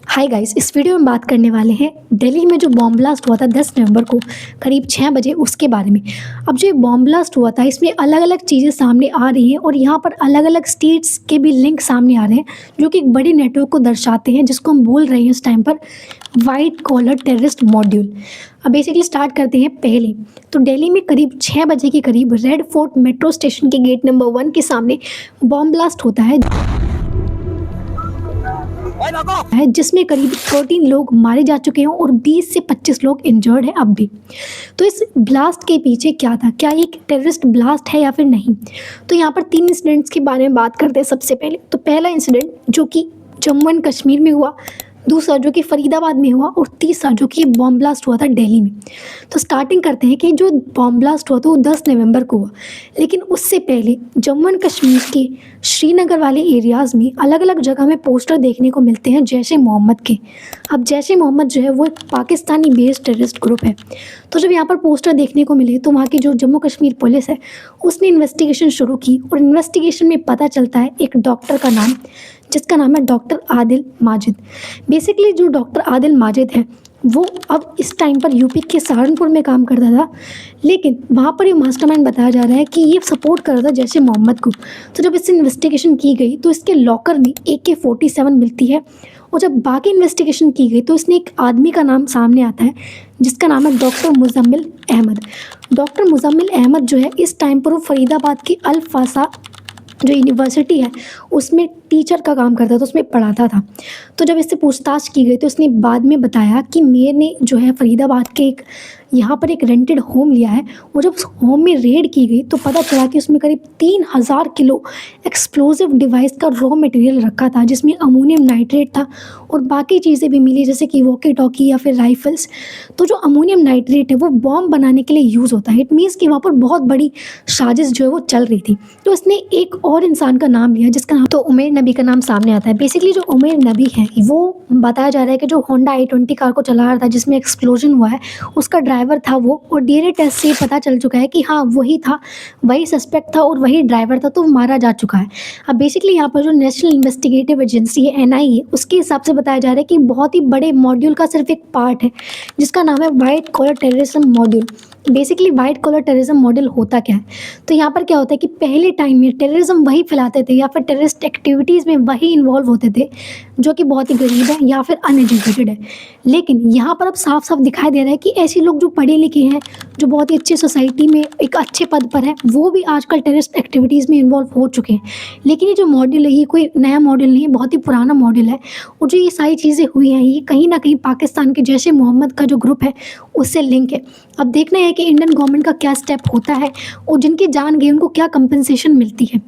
Hi guys, इस video में बात करने वाले हैं दिल्ली में जो बॉम्ब ब्लास्ट हुआ था 10 नवंबर को करीब 6 बजे उसके बारे में। अब जो ये बॉम्ब ब्लास्ट हुआ था इसमें अलग-अलग चीज़ें सामने आ रही हैं और यहाँ पर अलग-अलग स्टेट्स के भी लिंक सामने आ रहे हैं जो कि एक बड़ी नेटवर्क को दर्शाते हैं जिसको हम बोल रहे हैं इस टाइम पर व्हाइट कॉलर टेररिस्ट मॉड्यूल। अब बेसिकली स्टार्ट करते हैं पहले। तो दिल्ली में करीब 6 बजे के करीब रेड फोर्ट मेट्रो स्टेशन के गेट नंबर 1 के सामने बॉम्ब ब्लास्ट होता है जिसमें करीब 13 लोग मारे जा चुके हैं और 20 से 25 लोग इंजर्ड हैं अब भी। तो इस ब्लास्ट के पीछे क्या था, क्या ये एक टेररिस्ट ब्लास्ट है या फिर नहीं? तो यहाँ पर 3 इंसिडेंट्स के बारे में बात करते हैं। सबसे पहले तो पहला इंसिडेंट जो कि जम्मू एंड कश्मीर में हुआ, दूसरा जो कि फरीदाबाद में हुआ और तीसरा जो कि बॉम्ब ब्लास्ट हुआ था दिल्ली में। तो स्टार्टिंग करते हैं कि जो बॉम्ब ब्लास्ट हुआ था वो 10 नवंबर को हुआ, लेकिन उससे पहले जम्मू एंड कश्मीर के श्रीनगर वाले एरियाज़ में अलग अलग जगह में पोस्टर देखने को मिलते हैं जैश ए मोहम्मद के। अब जैश ए मोहम्मद जो है वो एक पाकिस्तानी बेस्ड टेररिस्ट ग्रुप है। तो जब यहाँ पर पोस्टर देखने को मिले तो वहाँ की जो जम्मू कश्मीर पुलिस है उसने इन्वेस्टिगेशन शुरू की और इन्वेस्टिगेशन में पता चलता है एक डॉक्टर का नाम, जिसका नाम है डॉक्टर आदिल माजिद। बेसिकली जो डॉक्टर आदिल माजिद है वो अब इस टाइम पर यूपी के सहारनपुर में काम करता था, लेकिन वहाँ पर ये मास्टरमाइंड बताया जा रहा है कि ये सपोर्ट कर रहा था जैश ए मोहम्मद को। तो जब इससे इन्वेस्टिगेशन की गई तो इसके लॉकर में AK-47 मिलती है और जब बाकी इन्वेस्टिगेशन की गई तो इसने एक आदमी का नाम सामने आता है जिसका नाम है डॉक्टर मुजम्मिल अहमद। डॉक्टर मुजम्मिल अहमद जो है इस टाइम पर वो फरीदाबाद की अल फासा जो यूनिवर्सिटी है उसमें टीचर का काम करता था, उसमें पढ़ाता था। तो जब इससे पूछताछ की गई तो इसने बाद में बताया कि मैंने जो है फरीदाबाद के यहाँ पर एक रेंटेड होम लिया है और जब उस होम में रेड की गई तो पता चला कि उसमें करीब 3000 किलो एक्सप्लोजिव डिवाइस का रॉ मटेरियल रखा था जिसमें अमोनियम नाइट्रेट था और बाकी चीज़ें भी मिली जैसे कि वॉकी टॉकी या फिर राइफल्स। तो जो अमोनियम नाइट्रेट है वो बॉम्ब बनाने के लिए यूज़ होता है। इट मीन्स कि वहाँ पर बहुत बड़ी साजिश जो है वो चल रही थी। तो इसने एक और इंसान का नाम लिया जिसका नाम तो उमेर नबी का नाम सामने आता है। बेसिकली जो उमेर नबी है वो बताया जा रहा है कि जो होंडा i20 कार को चला रहा था जिसमें एक्सप्लोजन हुआ है उसका ड्राइवर था वो, और डीएनए टेस्ट से पता चल चुका है कि हाँ वही था, वही सस्पेक्ट था और वही ड्राइवर था, तो मारा जा चुका है। अब बेसिकली यहाँ पर जो नेशनल इन्वेस्टिगेटिव एजेंसी है NIA उसके हिसाब से बताया जा रहा है कि बहुत ही बड़े मॉड्यूल का सिर्फ एक पार्ट है जिसका नाम है white collar terrorism module. Basically white collar terrorism model होता क्या है? तो यहाँ पर क्या होता है कि पहले टाइम में टेररिज्म वही फैलाते थे या फिर टेररिस्ट एक्टिविटीज़ में वही इन्वॉल्व होते थे जो कि बहुत ही गरीब है या फिर अनएजुकेटेड है। लेकिन यहाँ पर अब साफ साफ दिखाई दे रहा है कि ऐसे लोग जो पढ़े लिखे हैं, जो बहुत ही अच्छी सोसाइटी में एक अच्छे पद पर है, वो भी आजकल टेररिस्ट एक्टिविटीज़ में इन्वॉल्व हो चुके हैं। लेकिन ये जो मॉडल है ये कोई नया मॉडल नहीं है, बहुत ही पुराना मॉडल है और जो ये सारी चीज़ें हुई हैं ये कहीं ना कहीं पाकिस्तान के जैश ए मोहम्मद का जो ग्रुप है उससे लिंक है। अब देखना है कि इंडियन गवर्नमेंट का क्या स्टेप होता है और जिनकी जान गई उनको क्या कंपनसेशन मिलती है।